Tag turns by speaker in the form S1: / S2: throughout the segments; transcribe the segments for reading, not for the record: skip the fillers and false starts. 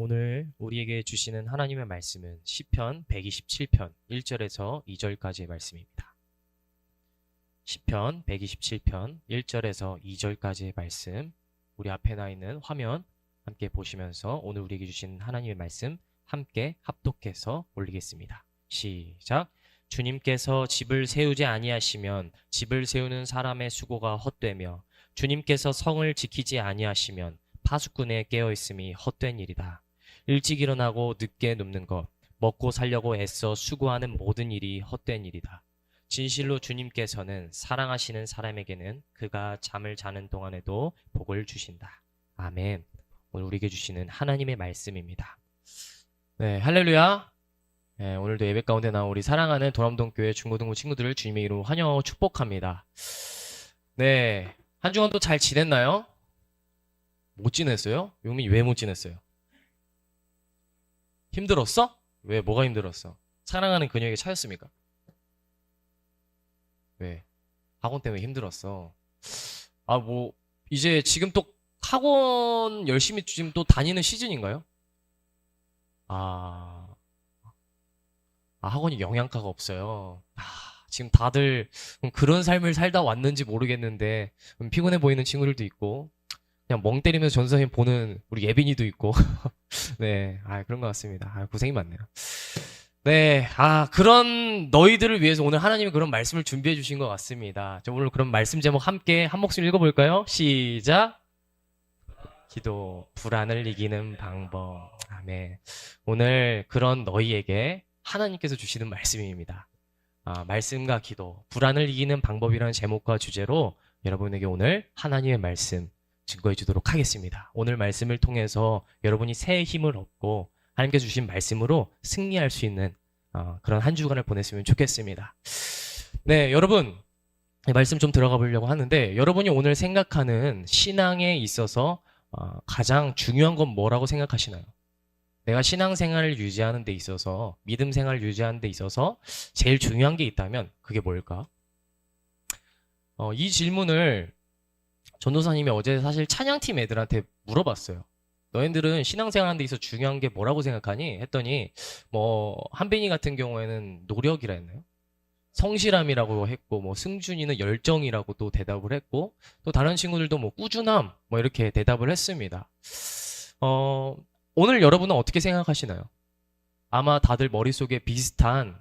S1: 오늘 우리에게 주시는 하나님의 말씀은 시편 127편 1절에서 2절까지의 말씀입니다. 시편 127편 1절에서 2절까지의 말씀, 우리 앞에 나 있는 화면 함께 보시면서 오늘 우리에게 주신 하나님의 말씀 함께 합독해서 올리겠습니다. 시작. 주님께서 집을 세우지 아니하시면 집을 세우는 사람의 수고가 헛되며 주님께서 성을 지키지 아니하시면 파수꾼에 깨어있음이 헛된 일이다. 일찍 일어나고 늦게 눕는 것, 먹고 살려고 애써 수고하는 모든 일이 헛된 일이다. 진실로 주님께서는 사랑하시는 사람에게는 그가 잠을 자는 동안에도 복을 주신다. 아멘. 오늘 우리에게 주시는 하나님의 말씀입니다. 네, 할렐루야. 네, 오늘도 예배 가운데 나온 우리 사랑하는 도남동교회 중고등부 친구들을 주님의 이름으로 환영하고 축복합니다. 네, 한 주간 또 잘 지냈나요? 못 지냈어요? 용민이 왜 못 지냈어요? 힘들었어? 왜? 뭐가 힘들었어? 사랑하는 그녀에게 차였습니까? 왜? 학원 때문에 힘들었어. 이제 지금 또 학원 열심히 지금 또 다니는 시즌인가요? 학원이 영양가가 없어요. 지금 다들 그런 삶을 살다 왔는지 모르겠는데 피곤해 보이는 친구들도 있고 그냥 멍 때리면서 전선생님 보는 우리 예빈이도 있고 네, 그런 것 같습니다. 고생이 많네요. 네, 그런 너희들을 위해서 오늘 하나님이 그런 말씀을 준비해 주신 것 같습니다. 오늘 그런 말씀 제목 함께 한 목소리 읽어볼까요? 시작! 기도, 불안을 이기는 방법. 아멘. 오늘 그런 너희에게 하나님께서 주시는 말씀입니다. 말씀과 기도, 불안을 이기는 방법이라는 제목과 주제로 여러분에게 오늘 하나님의 말씀 증거해 주도록 하겠습니다. 오늘 말씀을 통해서 여러분이 새 힘을 얻고 하나님께서 주신 말씀으로 승리할 수 있는 그런 한 주간을 보냈으면 좋겠습니다. 네, 여러분 말씀 좀 들어가 보려고 하는데 여러분이 오늘 생각하는 신앙에 있어서 가장 중요한 건 뭐라고 생각하시나요? 내가 신앙생활을 유지하는 데 있어서 믿음 생활을 유지하는 데 있어서 제일 중요한 게 있다면 그게 뭘까? 이 질문을 전도사님이 어제 사실 찬양팀 애들한테 물어봤어요. 너희들은 신앙생활 하는 데 있어서 중요한 게 뭐라고 생각하니? 했더니 한빈이 같은 경우에는 노력이라 했나요? 성실함이라고 했고 승준이는 열정이라고 또 대답을 했고 또 다른 친구들도 꾸준함 이렇게 대답을 했습니다. 오늘 여러분은 어떻게 생각하시나요? 아마 다들 머릿속에 비슷한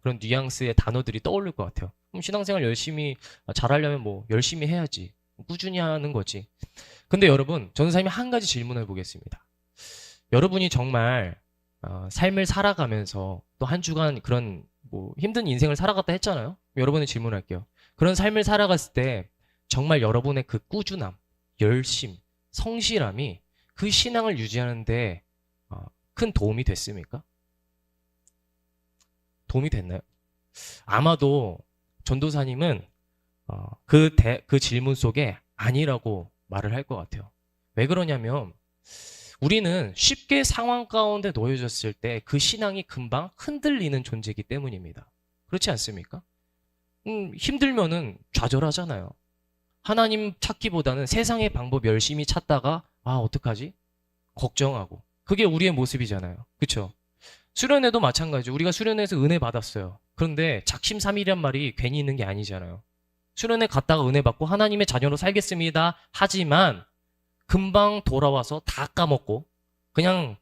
S1: 그런 뉘앙스의 단어들이 떠오를 것 같아요. 그럼 신앙생활 열심히 잘하려면 열심히 해야지. 꾸준히 하는 거지. 근데 여러분, 전도사님이 한 가지 질문을 보겠습니다. 여러분이 정말 삶을 살아가면서 또 한 주간 그런 힘든 인생을 살아갔다 했잖아요. 여러분의 질문할게요. 그런 삶을 살아갔을 때 정말 여러분의 그 꾸준함, 열심, 성실함이 그 신앙을 유지하는데 큰 도움이 됐습니까? 도움이 됐나요? 아마도 전도사님은 그 질문 속에 아니라고 말을 할 것 같아요. 왜 그러냐면 우리는 쉽게 상황 가운데 놓여졌을 때 그 신앙이 금방 흔들리는 존재이기 때문입니다. 그렇지 않습니까? 힘들면은 좌절하잖아요. 하나님 찾기보다는 세상의 방법 열심히 찾다가 어떡하지? 걱정하고. 그게 우리의 모습이잖아요. 그렇죠? 수련회도 마찬가지죠. 우리가 수련회에서 은혜 받았어요. 그런데 작심삼일이란 말이 괜히 있는 게 아니잖아요. 수련회 갔다가 은혜 받고 하나님의 자녀로 살겠습니다. 하지만 금방 돌아와서 다 까먹고 그냥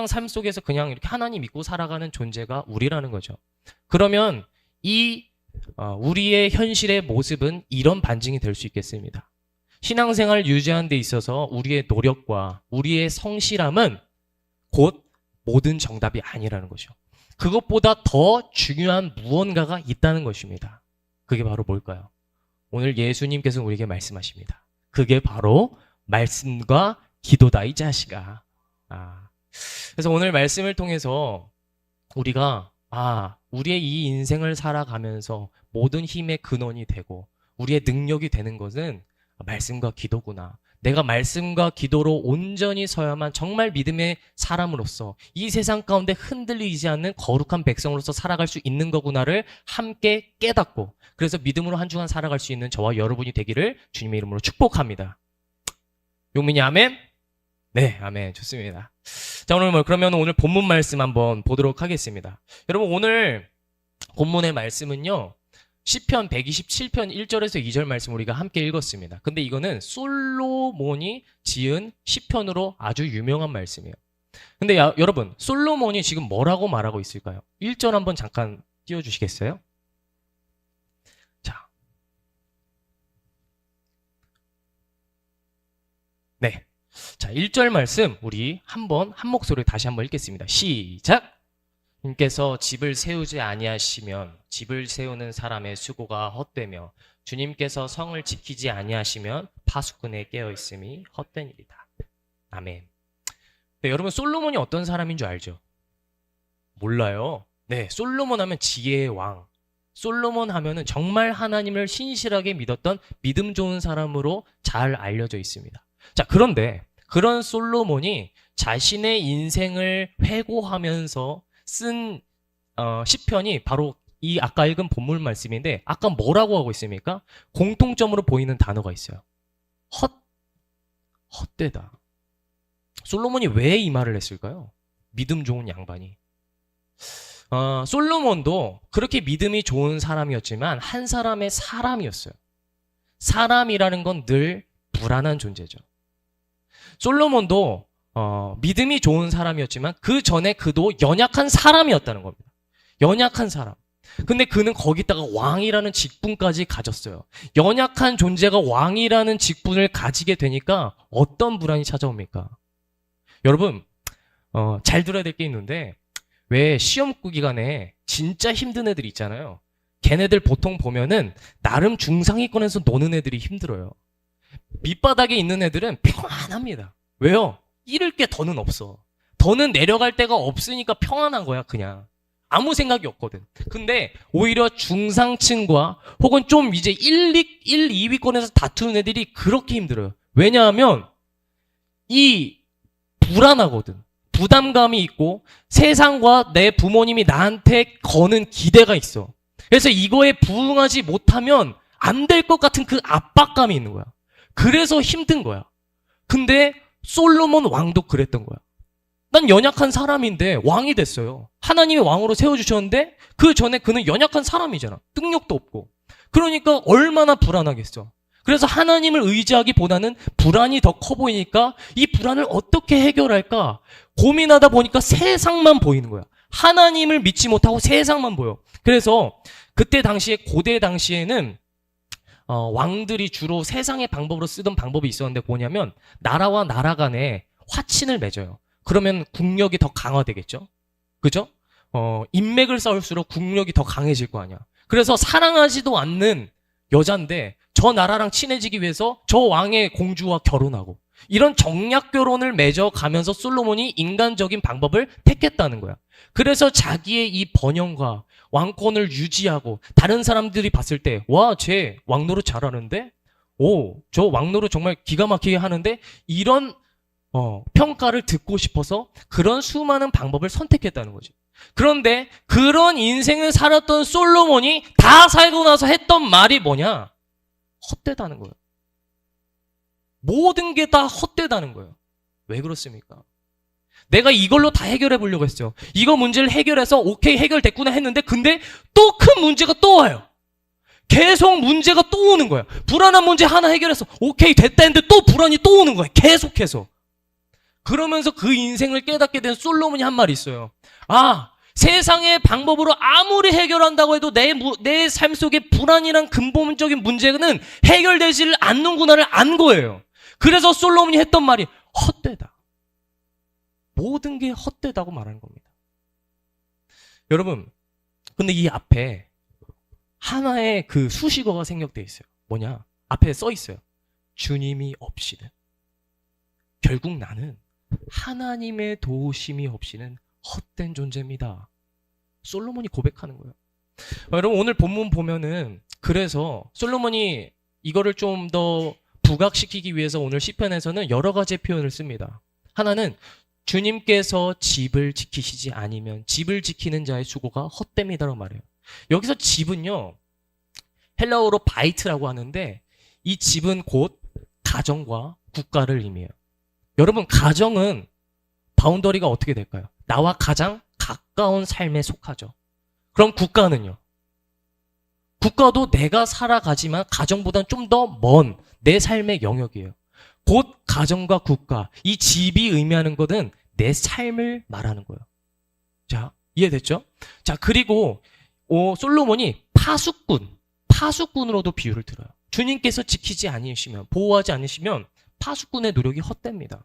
S1: 삶 속에서 그냥 이렇게 하나님 믿고 살아가는 존재가 우리라는 거죠. 그러면 우리의 현실의 모습은 이런 반증이 될 수 있겠습니다. 신앙생활을 유지하는 데 있어서 우리의 노력과 우리의 성실함은 곧 모든 정답이 아니라는 거죠. 그것보다 더 중요한 무언가가 있다는 것입니다. 그게 바로 뭘까요? 오늘 예수님께서 우리에게 말씀하십니다. 그게 바로 말씀과 기도다 이 자식아. 그래서 오늘 말씀을 통해서 우리가 우리의 이 인생을 살아가면서 모든 힘의 근원이 되고 우리의 능력이 되는 것은 말씀과 기도구나. 내가 말씀과 기도로 온전히 서야만 정말 믿음의 사람으로서 이 세상 가운데 흔들리지 않는 거룩한 백성으로서 살아갈 수 있는 거구나를 함께 깨닫고 그래서 믿음으로 한 주간 살아갈 수 있는 저와 여러분이 되기를 주님의 이름으로 축복합니다. 용민이 아멘? 네, 아멘. 좋습니다. 자, 그러면 오늘 본문 말씀 한번 보도록 하겠습니다. 여러분, 오늘 본문의 말씀은요, 시편 127편 1절에서 2절 말씀 우리가 함께 읽었습니다. 근데 이거는 솔로몬이 지은 시편으로 아주 유명한 말씀이에요. 근데 여러분, 솔로몬이 지금 뭐라고 말하고 있을까요? 1절 한번 잠깐 띄워주시겠어요? 자. 네. 자, 1절 말씀 우리 한번 한 목소리로 다시 한번 읽겠습니다. 시작! 주님께서 집을 세우지 아니하시면 집을 세우는 사람의 수고가 헛되며 주님께서 성을 지키지 아니하시면 파수꾼에 깨어 있음이 헛된 일이다. 아멘. 네, 여러분 솔로몬이 어떤 사람인 줄 알죠? 몰라요. 네, 솔로몬 하면 지혜의 왕. 솔로몬 하면은 정말 하나님을 신실하게 믿었던 믿음 좋은 사람으로 잘 알려져 있습니다. 자, 그런데 그런 솔로몬이 자신의 인생을 회고하면서 쓴 시편이 바로 이 아까 읽은 본문 말씀인데 아까 뭐라고 하고 있습니까? 공통점으로 보이는 단어가 있어요. 헛되다. 솔로몬이 왜 이 말을 했을까요? 믿음 좋은 양반이. 솔로몬도 그렇게 믿음이 좋은 사람이었지만 한 사람의 사람이었어요. 사람이라는 건 늘 불안한 존재죠. 솔로몬도 믿음이 좋은 사람이었지만 그 전에 그도 연약한 사람이었다는 겁니다. 연약한 사람. 근데 그는 거기다가 왕이라는 직분까지 가졌어요. 연약한 존재가 왕이라는 직분을 가지게 되니까 어떤 불안이 찾아옵니까? 여러분, 잘 들어야 될 게 있는데 왜 시험 기간에 진짜 힘든 애들 있잖아요. 걔네들 보통 보면은 나름 중상위권에서 노는 애들이 힘들어요. 밑바닥에 있는 애들은 평안합니다. 왜요? 잃을 게 더는 없어. 더는 내려갈 데가 없으니까 평안한 거야, 그냥. 아무 생각이 없거든. 근데 오히려 중상층과 혹은 좀 이제 1, 2위권에서 다투는 애들이 그렇게 힘들어요. 왜냐하면 이 불안하거든. 부담감이 있고 세상과 내 부모님이 나한테 거는 기대가 있어. 그래서 이거에 부응하지 못하면 안 될 것 같은 그 압박감이 있는 거야. 그래서 힘든 거야. 근데 솔로몬 왕도 그랬던 거야. 난 연약한 사람인데 왕이 됐어요. 하나님이 왕으로 세워주셨는데 그 전에 그는 연약한 사람이잖아. 능력도 없고. 그러니까 얼마나 불안하겠어. 그래서 하나님을 의지하기보다는 불안이 더 커 보이니까 이 불안을 어떻게 해결할까 고민하다 보니까 세상만 보이는 거야. 하나님을 믿지 못하고 세상만 보여. 그래서 그때 당시에 고대 당시에는 왕들이 주로 세상의 방법으로 쓰던 방법이 있었는데 뭐냐면 나라와 나라 간에 화친을 맺어요. 그러면 국력이 더 강화되겠죠. 그죠? 인맥을 쌓을수록 국력이 더 강해질 거 아니야. 그래서 사랑하지도 않는 여잔데 저 나라랑 친해지기 위해서 저 왕의 공주와 결혼하고 이런 정략 결혼을 맺어가면서 솔로몬이 인간적인 방법을 택했다는 거야. 그래서 자기의 이 번영과 왕권을 유지하고 다른 사람들이 봤을 때 와, 쟤 왕노릇 잘하는데? 오, 저 왕노릇 정말 기가 막히게 하는데? 이런 평가를 듣고 싶어서 그런 수많은 방법을 선택했다는 거지. 그런데 그런 인생을 살았던 솔로몬이 다 살고 나서 했던 말이 뭐냐? 헛되다는 거예요. 모든 게 다 헛되다는 거예요. 왜 그렇습니까? 내가 이걸로 다 해결해 보려고 했어요. 이거 문제를 해결해서 오케이 해결됐구나 했는데 근데 또 큰 문제가 또 와요. 계속 문제가 또 오는 거야. 불안한 문제 하나 해결해서 오케이 됐다 했는데 또 불안이 또 오는 거야. 계속해서. 그러면서 그 인생을 깨닫게 된 솔로몬이 한 말이 있어요. 아, 세상의 방법으로 아무리 해결한다고 해도 내 삶 속에 불안이란 근본적인 문제는 해결되지를 않는구나를 안 거예요. 그래서 솔로몬이 했던 말이 헛되다. 모든 게 헛되다고 말하는 겁니다. 여러분, 근데 이 앞에 하나의 그 수식어가 생략되어 있어요. 뭐냐? 앞에 써 있어요. 주님이 없이는. 결국 나는 하나님의 도우심이 없이는 헛된 존재입니다. 솔로몬이 고백하는 거예요. 여러분 오늘 본문 보면은 그래서 솔로몬이 이거를 좀 더 부각시키기 위해서 오늘 시편에서는 여러 가지 표현을 씁니다. 하나는 주님께서 집을 지키시지 아니면 집을 지키는 자의 수고가 헛됨이다라고 말해요. 여기서 집은요 헬라어로 바이트라고 하는데 이 집은 곧 가정과 국가를 의미해요. 여러분, 가정은 바운더리가 어떻게 될까요? 나와 가장 가까운 삶에 속하죠. 그럼 국가는요? 국가도 내가 살아가지만 가정보다는 좀 더 먼 내 삶의 영역이에요. 곧 가정과 국가, 이 집이 의미하는 것은 내 삶을 말하는 거예요. 자, 이해됐죠? 자, 그리고 솔로몬이 파수꾼으로도 비유를 들어요. 주님께서 지키지 않으시면, 보호하지 않으시면 파수꾼의 노력이 헛됩니다.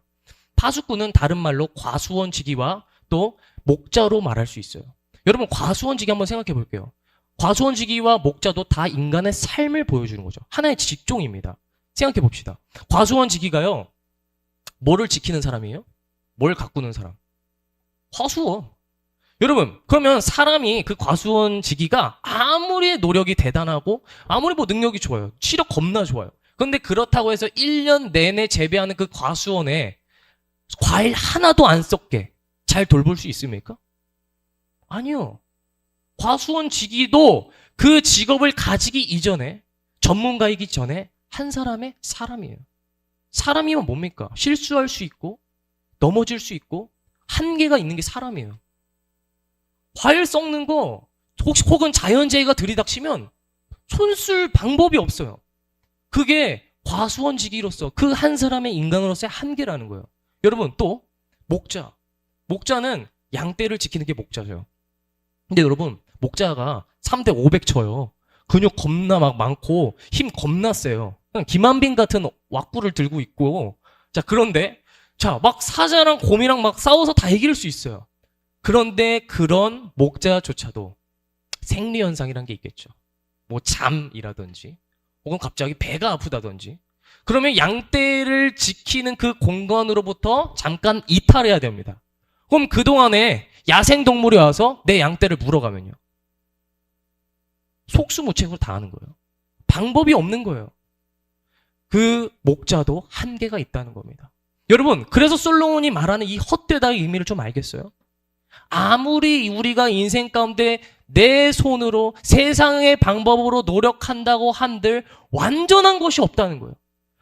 S1: 파수꾼은 다른 말로 과수원지기와 또 목자로 말할 수 있어요. 여러분, 과수원지기 한번 생각해 볼게요. 과수원지기와 목자도 다 인간의 삶을 보여주는 거죠. 하나의 직종입니다. 생각해 봅시다. 과수원지기가요, 뭐를 지키는 사람이에요? 뭘 가꾸는 사람? 과수원. 여러분, 그러면 사람이 그 과수원지기가 아무리 노력이 대단하고 아무리 뭐 능력이 좋아요. 시력 겁나 좋아요. 그런데 그렇다고 해서 1년 내내 재배하는 그 과수원에 과일 하나도 안 썩게 잘 돌볼 수 있습니까? 아니요. 과수원지기도 그 직업을 가지기 이전에, 전문가이기 전에 한 사람의 사람이에요. 사람이면 뭡니까? 실수할 수 있고 넘어질 수 있고 한계가 있는 게 사람이에요. 과일 썩는 거 혹은 자연재해가 들이닥치면 손쓸 방법이 없어요. 그게 과수원지기로서 그 한 사람의 인간으로서의 한계라는 거예요. 여러분, 또 목자는 양떼를 지키는 게 목자죠. 근데 여러분, 목자가 3대 500 쳐요. 근육 겁나 막 많고 힘 겁나 세요. 그냥 김한빈 같은 왁구를 들고 있고, 자, 그런데 막 사자랑 곰이랑 막 싸워서 다 이길 수 있어요. 그런데 그런 목자조차도 생리현상이란 게 있겠죠. 뭐 잠이라든지 혹은 갑자기 배가 아프다든지. 그러면 양떼를 지키는 그 공간으로부터 잠깐 이탈해야 됩니다. 그럼 그동안에 야생동물이 와서 내 양떼를 물어가면요, 속수무책으로 당하는 거예요. 방법이 없는 거예요. 그 목자도 한계가 있다는 겁니다. 여러분, 그래서 솔로몬이 말하는 이 헛되다의 의미를 좀 알겠어요? 아무리 우리가 인생 가운데 내 손으로 세상의 방법으로 노력한다고 한들 완전한 것이 없다는 거예요.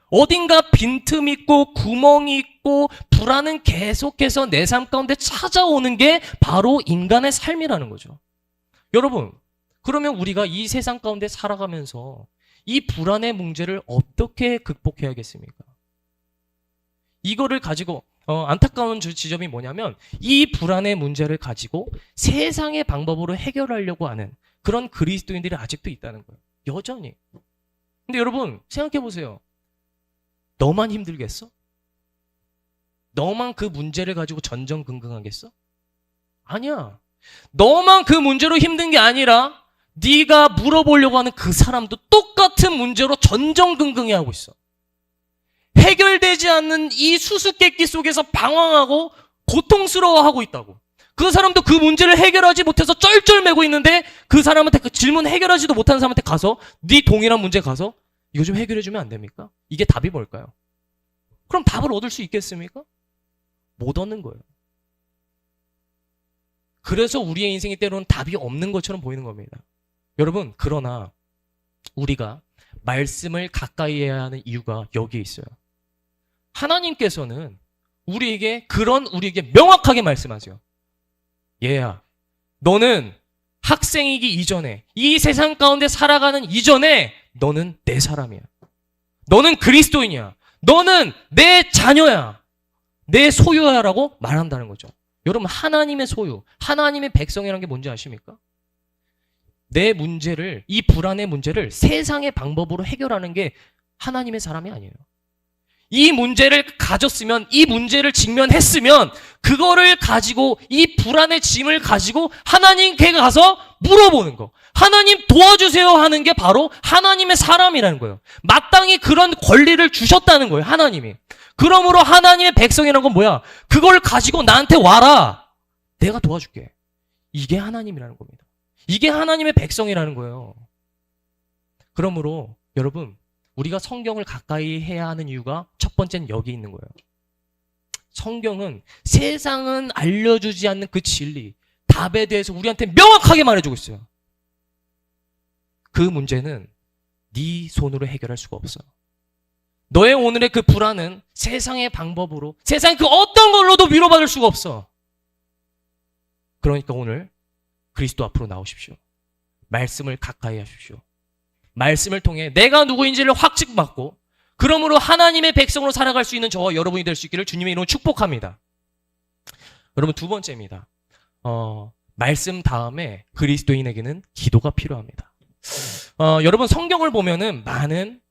S1: 어딘가 빈틈 있고 구멍이 있고 불안은 계속해서 내 삶 가운데 찾아오는 게 바로 인간의 삶이라는 거죠. 여러분, 그러면 우리가 이 세상 가운데 살아가면서 이 불안의 문제를 어떻게 극복해야겠습니까? 이거를 가지고 안타까운 지점이 뭐냐면, 이 불안의 문제를 가지고 세상의 방법으로 해결하려고 하는 그런 그리스도인들이 아직도 있다는 거예요. 여전히. 근데 여러분, 생각해 보세요. 너만 힘들겠어? 너만 그 문제를 가지고 전전긍긍하겠어? 아니야. 너만 그 문제로 힘든 게 아니라 네가 물어보려고 하는 그 사람도 똑같은 문제로 전전긍긍해하고 있어. 해결되지 않는 이 수수께끼 속에서 방황하고 고통스러워하고 있다고. 그 사람도 그 문제를 해결하지 못해서 쩔쩔매고 있는데, 그 사람한테 그 질문 해결하지도 못하는 사람한테 가서, 네 동일한 문제 가서 이거 좀 해결해주면 안 됩니까? 이게 답이 뭘까요? 그럼 답을 얻을 수 있겠습니까? 못 얻는 거예요. 그래서 우리의 인생이 때로는 답이 없는 것처럼 보이는 겁니다. 여러분, 그러나 우리가 말씀을 가까이 해야 하는 이유가 여기에 있어요. 하나님께서는 우리에게 명확하게 말씀하세요. 얘야, 너는 학생이기 이전에, 이 세상 가운데 살아가는 이전에 너는 내 사람이야. 너는 그리스도인이야. 너는 내 자녀야. 내 소유야라고 말한다는 거죠. 여러분, 하나님의 소유, 하나님의 백성이라는 게 뭔지 아십니까? 내 문제를, 이 불안의 문제를 세상의 방법으로 해결하는 게 하나님의 사람이 아니에요. 이 문제를 가졌으면, 이 문제를 직면했으면 그거를 가지고, 이 불안의 짐을 가지고 하나님께 가서 물어보는 거, 하나님 도와주세요 하는 게 바로 하나님의 사람이라는 거예요. 마땅히 그런 권리를 주셨다는 거예요, 하나님이. 그러므로 하나님의 백성이라는 건 뭐야? 그걸 가지고 나한테 와라, 내가 도와줄게. 이게 하나님이라는 겁니다. 이게 하나님의 백성이라는 거예요. 그러므로 여러분, 우리가 성경을 가까이 해야 하는 이유가 첫 번째는 여기 있는 거예요. 성경은 세상은 알려주지 않는 그 진리, 답에 대해서 우리한테 명확하게 말해주고 있어요. 그 문제는 네 손으로 해결할 수가 없어요. 너의 오늘의 그 불안은 세상의 방법으로, 세상 그 어떤 걸로도 위로받을 수가 없어. 그러니까 오늘 그리스도 앞으로 나오십시오. 말씀을 가까이 하십시오. 말씀을 통해 내가 누구인지를 확증받고 그러므로 하나님의 백성으로 살아갈 수 있는 저와 여러분이 될 수 있기를 주님의 이름으로 축복합니다. 여러분, 두 번째입니다. 말씀 다음에 그리스도인에게는 기도가 필요합니다. 여러분, 성경을 보면은 많은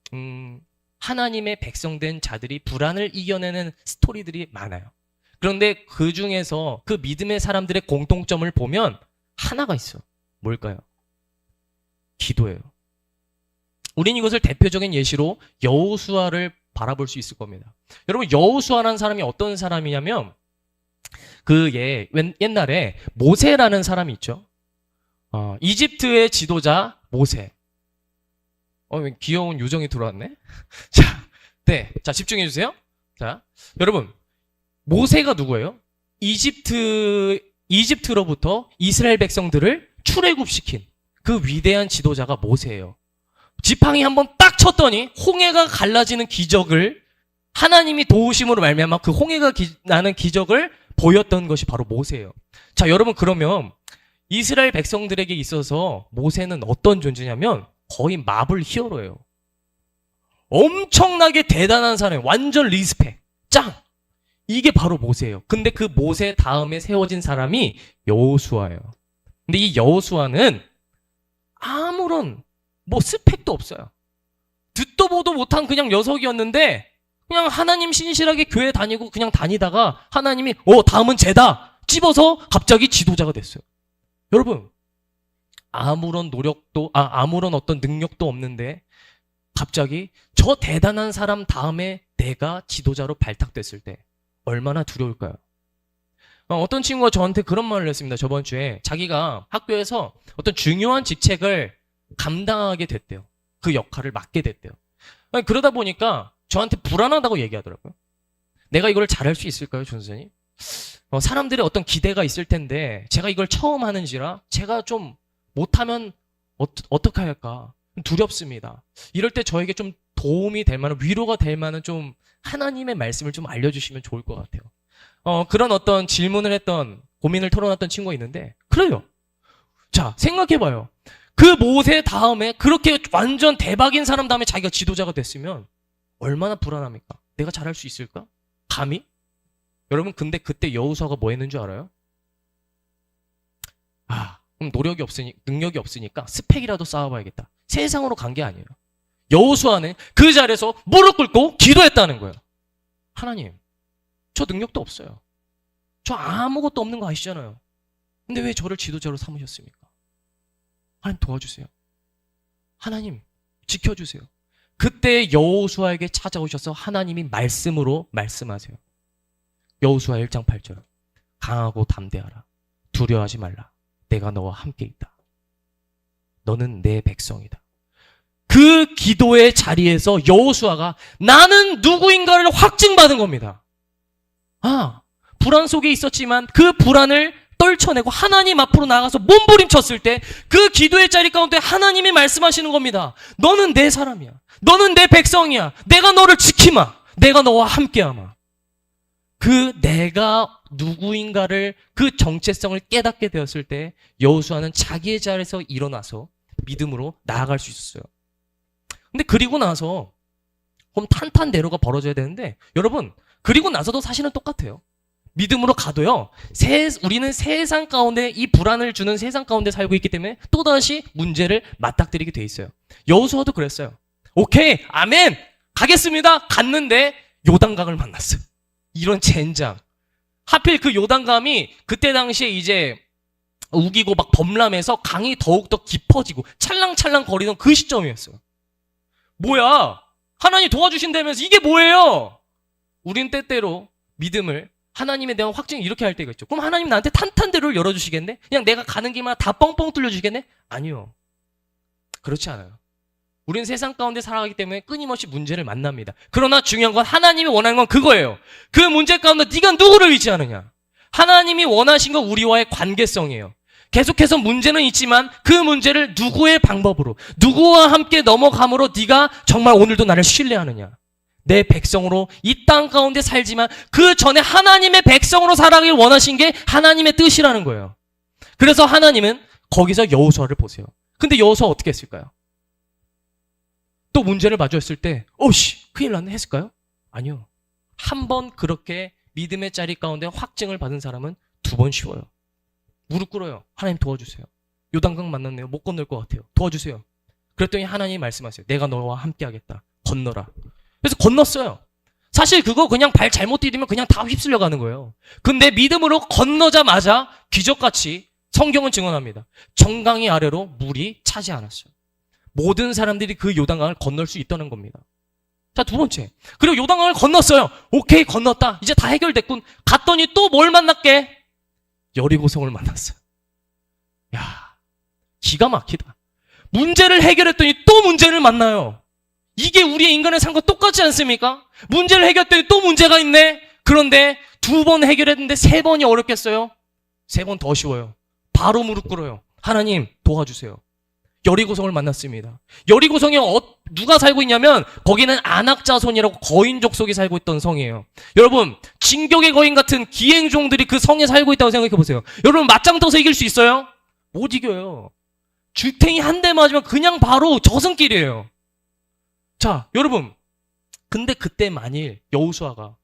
S1: 하나님의 백성된 자들이 불안을 이겨내는 스토리들이 많아요. 그런데 그 중에서 그 믿음의 사람들의 공통점을 보면 하나가 있어. 뭘까요? 기도예요. 우린 이것을 대표적인 예시로 여호수아를 바라볼 수 있을 겁니다. 여러분, 여호수아라는 사람이 어떤 사람이냐면 옛날에 모세라는 사람이 있죠. 이집트의 지도자 모세. 귀여운 요정이 들어왔네. 자, 집중해 주세요. 자, 여러분, 모세가 누구예요? 이집트로부터 이스라엘 백성들을 출애굽시킨 그 위대한 지도자가 모세예요. 지팡이 한번 딱 쳤더니 홍해가 갈라지는 기적을, 하나님이 도우심으로 말미암아 그 홍해가 나는 기적을 보였던 것이 바로 모세예요. 자, 여러분, 그러면 이스라엘 백성들에게 있어서 모세는 어떤 존재냐면 거의 마블 히어로예요. 엄청나게 대단한 사람, 완전 리스펙, 짱! 이게 바로 모세예요. 근데 그 모세 다음에 세워진 사람이 여호수아예요. 근데 이 여호수아는 아무런 스펙도 없어요. 듣도 보도 못한 그냥 녀석이었는데 그냥 하나님 신실하게 교회 다니고 그냥 다니다가 하나님이 다음은 쟤다 찝어서 갑자기 지도자가 됐어요. 여러분, 아무런 노력도 아무런 어떤 능력도 없는데 갑자기 저 대단한 사람 다음에 내가 지도자로 발탁됐을 때 얼마나 두려울까요? 어떤 친구가 저한테 그런 말을 했습니다. 저번 주에 자기가 학교에서 어떤 중요한 직책을 감당하게 됐대요. 그 역할을 맡게 됐대요. 그러다 보니까 저한테 불안하다고 얘기하더라고요. 내가 이걸 잘할 수 있을까요, 전 선생님? 사람들의 어떤 기대가 있을 텐데 제가 이걸 처음 하는지라 제가 좀 못하면 어떻게 할까? 두렵습니다. 이럴 때 저에게 좀 도움이 될 만한, 위로가 될 만한 좀 하나님의 말씀을 좀 알려주시면 좋을 것 같아요. 그런 어떤 질문을 했던, 고민을 털어놨던 친구가 있는데, 그래요. 자, 생각해봐요. 그 모세 다음에 그렇게 완전 대박인 사람 다음에 자기가 지도자가 됐으면 얼마나 불안합니까? 내가 잘할 수 있을까? 감히? 여러분, 근데 그때 여호수아가 뭐 했는 줄 알아요? 그럼 능력이 없으니까 스펙이라도 쌓아봐야겠다. 세상으로 간 게 아니에요. 여호수아는 그 자리에서 무릎 꿇고 기도했다는 거예요. 하나님, 저 능력도 없어요. 저 아무것도 없는 거 아시잖아요. 근데 왜 저를 지도자로 삼으셨습니까? 하나님, 도와주세요. 하나님, 지켜주세요. 그때 여호수아에게 찾아오셔서 하나님이 말씀으로 말씀하세요. 여호수아 1장 8절. 강하고 담대하라. 두려워하지 말라. 내가 너와 함께 있다. 너는 내 백성이다. 그 기도의 자리에서 여호수아가 나는 누구인가를 확증받은 겁니다. 불안 속에 있었지만 그 불안을 떨쳐내고 하나님 앞으로 나가서 몸부림쳤을 때 그 기도의 자리 가운데 하나님이 말씀하시는 겁니다. 너는 내 사람이야. 너는 내 백성이야. 내가 너를 지키마. 내가 너와 함께하마. 그 내가 누구인가를, 그 정체성을 깨닫게 되었을 때 여호수아는 자기의 자리에서 일어나서 믿음으로 나아갈 수 있었어요. 근데 그리고 나서 그럼 탄탄대로가 벌어져야 되는데, 여러분, 그리고 나서도 사실은 똑같아요. 믿음으로 가도요, 우리는 세상 가운데, 이 불안을 주는 세상 가운데 살고 있기 때문에 또다시 문제를 맞닥뜨리게 돼 있어요. 여호수아도 그랬어요. 오케이, 아멘, 가겠습니다. 갔는데 요단강을 만났어요. 이런 젠장. 하필 그 요단강이 그때 당시에 이제 우기고 막 범람해서 강이 더욱더 깊어지고 찰랑찰랑 거리던 그 시점이었어요. 뭐야, 하나님 도와주신다면서 이게 뭐예요? 우린 때때로 믿음을, 하나님에 대한 확증을 이렇게 할 때가 있죠. 그럼 하나님 나한테 탄탄대로를 열어주시겠네? 그냥 내가 가는 길마다 다 뻥뻥 뚫려주시겠네? 아니요. 그렇지 않아요. 우린 세상 가운데 살아가기 때문에 끊임없이 문제를 만납니다. 그러나 중요한 건, 하나님이 원하는 건 그거예요. 그 문제 가운데 네가 누구를 의지하느냐? 하나님이 원하신 건 우리와의 관계성이에요. 계속해서 문제는 있지만 그 문제를 누구의 방법으로, 누구와 함께 넘어감으로 네가 정말 오늘도 나를 신뢰하느냐? 내 백성으로 이 땅 가운데 살지만 그 전에 하나님의 백성으로 살아가길 원하신 게 하나님의 뜻이라는 거예요. 그래서 하나님은 거기서 여호수아를 보세요. 근데 여호수아 어떻게 했을까요? 또 문제를 마주했을 때 큰일 났네 했을까요? 아니요. 한 번 그렇게 믿음의 자리 가운데 확증을 받은 사람은 두 번 쉬워요. 무릎 꿇어요. 하나님 도와주세요. 요단강 만났네요. 못 건널 것 같아요. 도와주세요. 그랬더니 하나님이 말씀하세요. 내가 너와 함께 하겠다. 건너라. 그래서 건넜어요. 사실 그거 그냥 발 잘못 디디면 그냥 다 휩쓸려 가는 거예요. 근데 믿음으로 건너자마자 기적같이 성경은 증언합니다. 정강이 아래로 물이 차지 않았어요. 모든 사람들이 그 요단강을 건널 수 있다는 겁니다. 자, 두 번째. 그리고 요단강을 건넜어요. 오케이, 건넜다. 이제 다 해결됐군. 갔더니 또 뭘 만났게? 여리고성을 만났어요. 야, 기가 막히다. 문제를 해결했더니 또 문제를 만나요. 이게 우리의 인간의 삶과 똑같지 않습니까? 문제를 해결했더니 또 문제가 있네. 그런데 두 번 해결했는데 세 번이 어렵겠어요? 세 번 더 쉬워요. 바로 무릎 꿇어요. 하나님 도와주세요. 여리고성을 만났습니다. 여리고성에 누가 살고 있냐면 거기는 안악자손이라고 거인 족속이 살고 있던 성이에요. 여러분, 진격의 거인 같은 기행종들이 그 성에 살고 있다고 생각해 보세요. 여러분, 맞짱 떠서 이길 수 있어요? 못 이겨요. 주탱이 한 대 맞으면 그냥 바로 저승길이에요. 자, 여러분, 근데 그때 만일 여호수아가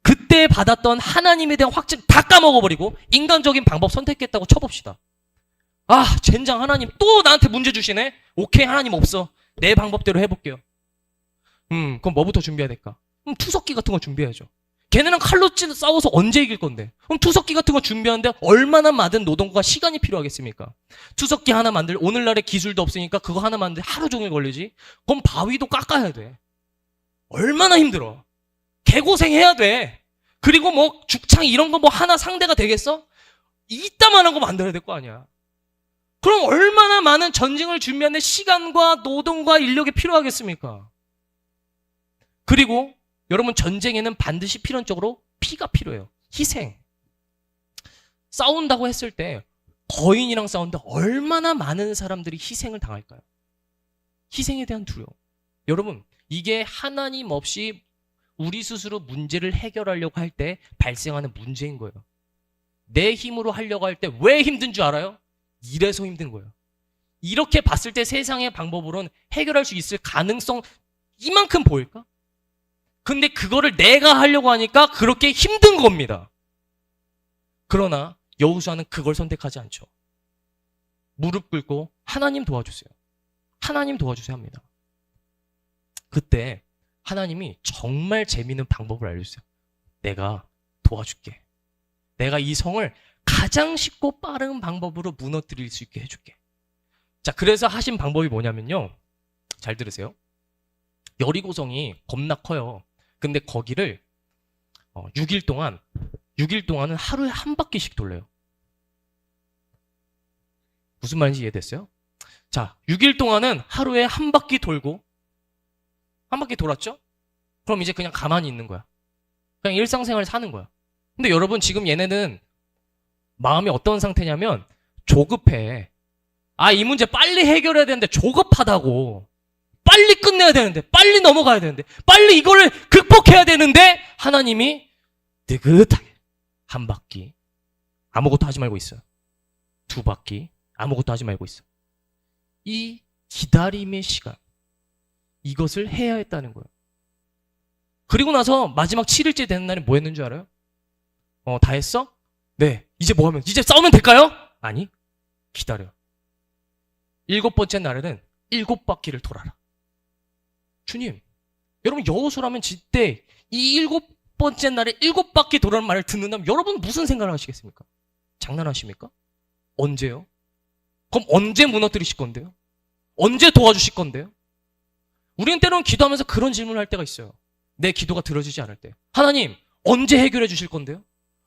S1: 그때 받았던 하나님에 대한 확증 다 까먹어버리고 인간적인 방법 선택했다고 쳐봅시다. 젠장 하나님 또 나한테 문제 주시네? 오케이, 하나님 없어. 내 방법대로 해볼게요. 그럼 뭐부터 준비해야 될까? 투석기 같은 거 준비해야죠. 걔네랑 칼로 싸워서 언제 이길 건데? 그럼 투석기 같은 거 준비하는데 얼마나 많은 노동과 시간이 필요하겠습니까? 투석기 하나 오늘날의 기술도 없으니까 그거 하나 만들 하루 종일 걸리지? 그럼 바위도 깎아야 돼. 얼마나 힘들어. 개고생해야 돼. 그리고 뭐 죽창 이런 거 뭐 하나 상대가 되겠어? 이따만한 거 만들어야 될 거 아니야. 그럼 얼마나 많은 전쟁을 준비하는데 시간과 노동과 인력이 필요하겠습니까? 그리고 여러분, 전쟁에는 반드시 필연적으로 피가 필요해요. 희생. 싸운다고 했을 때 거인이랑 싸우는데 얼마나 많은 사람들이 희생을 당할까요? 희생에 대한 두려움. 여러분, 이게 하나님 없이 우리 스스로 문제를 해결하려고 할 때 발생하는 문제인 거예요. 내 힘으로 하려고 할 때 왜 힘든 줄 알아요? 이래서 힘든 거예요. 이렇게 봤을 때 세상의 방법으로는 해결할 수 있을 가능성 이만큼 보일까? 근데 그거를 내가 하려고 하니까 그렇게 힘든 겁니다. 그러나 여호수아는 그걸 선택하지 않죠. 무릎 꿇고 하나님 도와주세요. 하나님 도와주세요 합니다. 그때 하나님이 정말 재미있는 방법을 알려주세요. 내가 도와줄게. 내가 이 성을 가장 쉽고 빠른 방법으로 무너뜨릴 수 있게 해줄게. 자, 그래서 하신 방법이 뭐냐면요. 잘 들으세요. 여리고성이 겁나 커요. 근데 거기를 6일 동안은 하루에 한 바퀴씩 돌려요. 무슨 말인지 이해됐어요? 자, 6일 동안은 하루에 한 바퀴 돌고 한 바퀴 돌았죠? 그럼 이제 그냥 가만히 있는 거야. 그냥 일상생활을 사는 거야. 근데 여러분, 지금 얘네는 마음이 어떤 상태냐면 조급해. 이 문제 빨리 해결해야 되는데 조급하다고. 빨리 끝내야 되는데, 빨리 넘어가야 되는데, 빨리 이거를 극복해야 되는데 하나님이 느긋하게 한 바퀴 아무것도 하지 말고 있어요. 두 바퀴 아무것도 하지 말고 있어. 이 기다림의 시간, 이것을 해야 했다는 거예요. 그리고 나서 마지막 7일째 되는 날에 뭐 했는 줄 알아요? 다 했어? 네. 이제 뭐 하면? 이제 싸우면 될까요? 아니, 기다려. 7번째 날에는 7바퀴를 돌아라. 주님, 여러분, 여호수아라면 지때 이 7번째 날에 7바퀴 돌아라는 말을 듣는다면 여러분 무슨 생각을 하시겠습니까? 장난하십니까? 언제요? 그럼 언제 무너뜨리실 건데요? 언제 도와주실 건데요? 우리는 때로는 기도하면서 그런 질문을 할 때가 있어요. 내 기도가 들어지지 않을 때. 하나님, 언제 해결해 주실 건데요?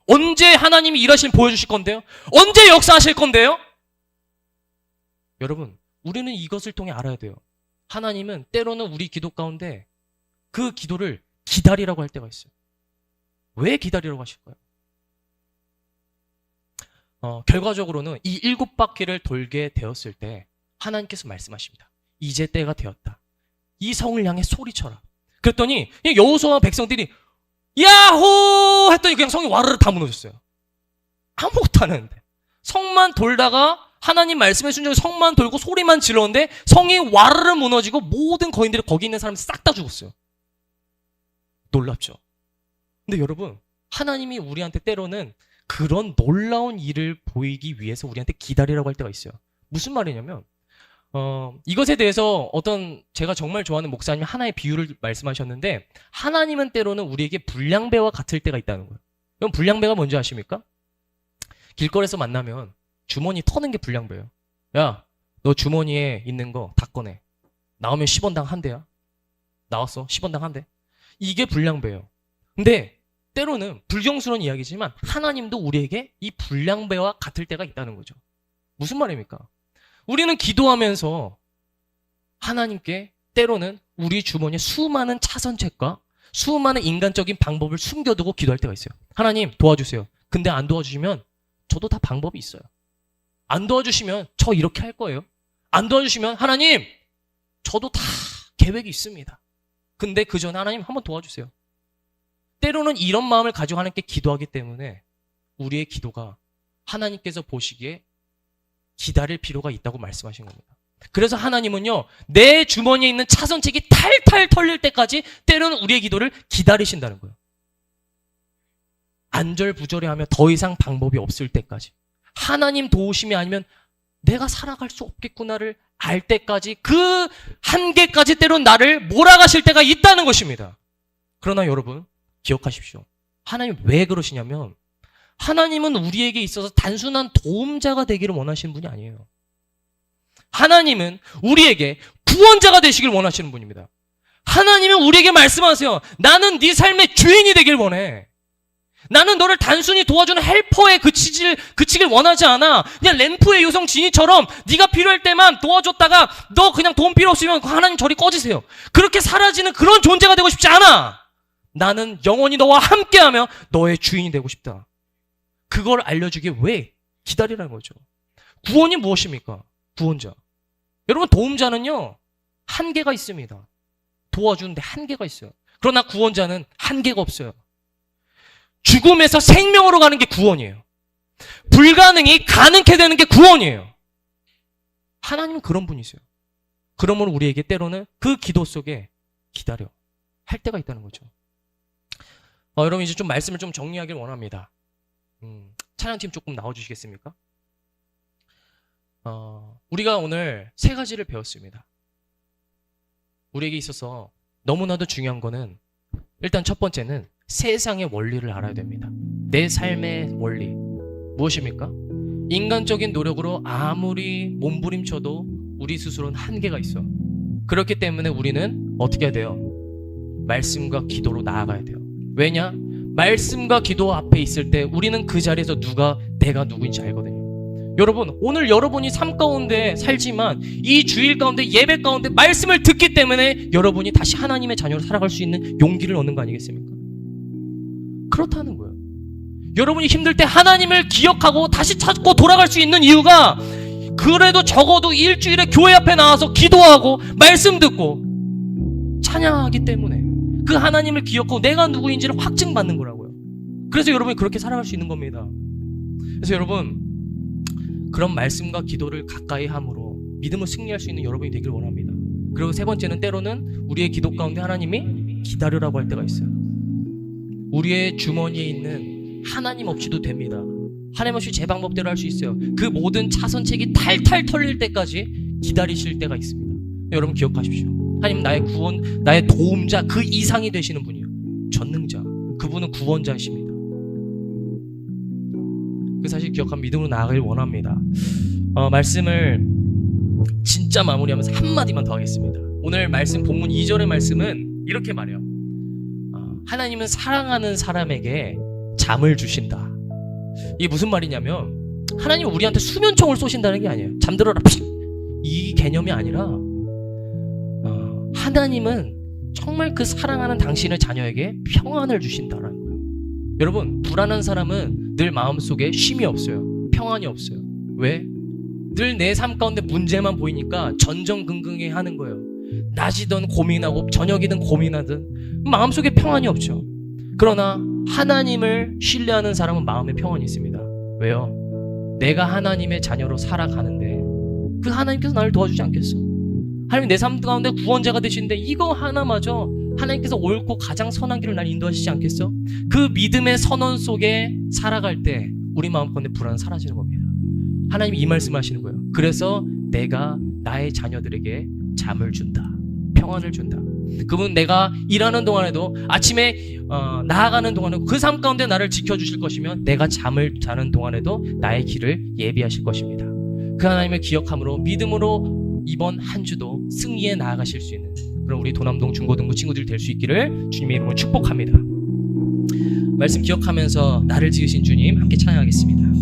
S1: 언제 하나님이 일하실 보여주실 건데요? 언제 역사하실 건데요? 여러분, 우리는 이것을 통해 알아야 돼요. 하나님은 때로는 우리 기도 가운데 그 기도를 기다리라고 할 때가 있어요. 왜 기다리라고 하실까요? 결과적으로는 이 7바퀴를 돌게 되었을 때 하나님께서 말씀하십니다. 이제 때가 되었다. 이 성을 향해 소리쳐라. 그랬더니 여호수아와 백성들이 야호 했더니 그냥 성이 와르르 다 무너졌어요. 아무것도 안 했는데. 성만 돌다가 하나님 말씀에 순종해서 성만 돌고 소리만 질렀는데 성이 와르르 무너지고 모든 거인들이 거기 있는 사람이 싹 다 죽었어요. 놀랍죠? 근데 여러분, 하나님이 우리한테 때로는 그런 놀라운 일을 보이기 위해서 우리한테 기다리라고 할 때가 있어요. 무슨 말이냐면 이것에 대해서 제가 정말 좋아하는 목사님이 하나의 비유를 말씀하셨는데, 하나님은 때로는 우리에게 불량배와 같을 때가 있다는 거예요. 그럼 불량배가 뭔지 아십니까? 길거리에서 만나면 주머니 터는 게 불량배예요. 야, 너 주머니에 있는 거 다 꺼내. 나오면 10원당 한 대야. 나왔어, 10원당 한 대. 이게 불량배예요. 근데 때로는 불경스러운 이야기지만 하나님도 우리에게 이 불량배와 같을 때가 있다는 거죠. 무슨 말입니까? 우리는 기도하면서 하나님께 때로는 우리 주머니에 수많은 차선책과 수많은 인간적인 방법을 숨겨두고 기도할 때가 있어요. 하나님 도와주세요. 근데 안 도와주시면 저도 다 방법이 있어요. 안 도와주시면 저 이렇게 할 거예요. 안 도와주시면 하나님 저도 다 계획이 있습니다. 근데 그 전에 하나님 한번 도와주세요. 때로는 이런 마음을 가지고 하나님께 기도하기 때문에 우리의 기도가 하나님께서 보시기에 기다릴 필요가 있다고 말씀하신 겁니다. 그래서 하나님은요, 내 주머니에 있는 차선책이 탈탈 털릴 때까지 때로는 우리의 기도를 기다리신다는 거예요. 안절부절해하며 더 이상 방법이 없을 때까지, 하나님 도우심이 아니면 내가 살아갈 수 없겠구나를 알 때까지, 그 한계까지 때로는 나를 몰아가실 때가 있다는 것입니다. 그러나 여러분 기억하십시오. 하나님 왜 그러시냐면, 하나님은 우리에게 있어서 단순한 도움자가 되기를 원하시는 분이 아니에요. 하나님은 우리에게 구원자가 되시길 원하시는 분입니다. 하나님은 우리에게 말씀하세요. 나는 네 삶의 주인이 되길 원해. 나는 너를 단순히 도와주는 헬퍼에 그치길 원하지 않아. 그냥 램프의 요성 지니처럼 네가 필요할 때만 도와줬다가 너 그냥 돈 필요 없으면 하나님 저리 꺼지세요. 그렇게 사라지는 그런 존재가 되고 싶지 않아. 나는 영원히 너와 함께하며 너의 주인이 되고 싶다. 그걸 알려주기에 왜 기다리라는 거죠. 구원이 무엇입니까? 구원자. 여러분, 도움자는요 한계가 있습니다. 도와주는데 한계가 있어요. 그러나 구원자는 한계가 없어요. 죽음에서 생명으로 가는 게 구원이에요. 불가능이 가능케 되는 게 구원이에요. 하나님은 그런 분이세요. 그러면 우리에게 때로는 그 기도 속에 기다려 할 때가 있다는 거죠. 여러분, 이제 좀 말씀을 좀 정리하길 원합니다. 찬양팀 조금 나와주시겠습니까? 우리가 오늘 세 가지를 배웠습니다. 우리에게 있어서 너무나도 중요한 거는, 일단 첫 번째는 세상의 원리를 알아야 됩니다. 내 삶의 원리 무엇입니까? 인간적인 노력으로 아무리 몸부림쳐도 우리 스스로는 한계가 있어. 그렇기 때문에 우리는 어떻게 해야 돼요? 말씀과 기도로 나아가야 돼요. 왜냐? 말씀과 기도 앞에 있을 때 우리는 그 자리에서 내가 누구인지 알거든요. 여러분, 오늘 여러분이 삶 가운데 살지만 이 주일 가운데 예배 가운데 말씀을 듣기 때문에 여러분이 다시 하나님의 자녀로 살아갈 수 있는 용기를 얻는 거 아니겠습니까? 그렇다는 거예요. 여러분이 힘들 때 하나님을 기억하고 다시 찾고 돌아갈 수 있는 이유가, 그래도 적어도 일주일에 교회 앞에 나와서 기도하고 말씀 듣고 찬양하기 때문에 그 하나님을 기억하고 내가 누구인지를 확증받는 거라고요. 그래서 여러분이 그렇게 살아갈 수 있는 겁니다. 그래서 여러분, 그런 말씀과 기도를 가까이 함으로 믿음을 승리할 수 있는 여러분이 되길 원합니다. 그리고 세 번째는, 때로는 우리의 기도 가운데 하나님이 기다려라고 할 때가 있어요. 우리의 주머니에 있는 하나님 없이도 됩니다. 하나님 없이 제 방법대로 할 수 있어요. 그 모든 차선책이 탈탈 털릴 때까지 기다리실 때가 있습니다. 여러분 기억하십시오. 하나님 나의 구원, 나의 도움자, 그 이상이 되시는 분이요, 전능자, 그분은 구원자이십니다. 그 사실 기억하면 믿음으로 나아가길 원합니다. 말씀을 진짜 마무리하면서 한마디만 더 하겠습니다. 오늘 말씀 본문 2절의 말씀은 이렇게 말해요. 하나님은 사랑하는 사람에게 잠을 주신다. 이게 무슨 말이냐면, 하나님은 우리한테 수면총을 쏘신다는 게 아니에요. 잠들어라 이 개념이 아니라, 하나님은 정말 그 사랑하는 당신의 자녀에게 평안을 주신다라는 거예요. 여러분, 불안한 사람은 늘 마음속에 쉼이 없어요. 평안이 없어요. 왜? 늘 내 삶 가운데 문제만 보이니까 전전긍긍해 하는 거예요. 낮이든 고민하고 저녁이든 고민하든 마음속에 평안이 없죠. 그러나 하나님을 신뢰하는 사람은 마음에 평안이 있습니다. 왜요? 내가 하나님의 자녀로 살아가는데 그 하나님께서 나를 도와주지 않겠어? 하나님 내 삶 가운데 구원자가 되시는데 이거 하나마저 하나님께서 옳고 가장 선한 길을 날 인도하시지 않겠어? 그 믿음의 선언 속에 살아갈 때 우리 마음 가운데 불안은 사라지는 겁니다. 하나님이 이 말씀하시는 거예요. 그래서 내가 나의 자녀들에게 잠을 준다. 평안을 준다. 그분 내가 일하는 동안에도 아침에 나아가는 동안에도 그 삶 가운데 나를 지켜주실 것이며 내가 잠을 자는 동안에도 나의 길을 예비하실 것입니다. 그 하나님을 기억함으로 믿음으로 이번 한 주도 승리에 나아가실 수 있는 그런 우리 도남동 중고등부 친구들 될 수 있기를 주님의 이름으로 축복합니다. 말씀 기억하면서 나를 지으신 주님 함께 찬양하겠습니다.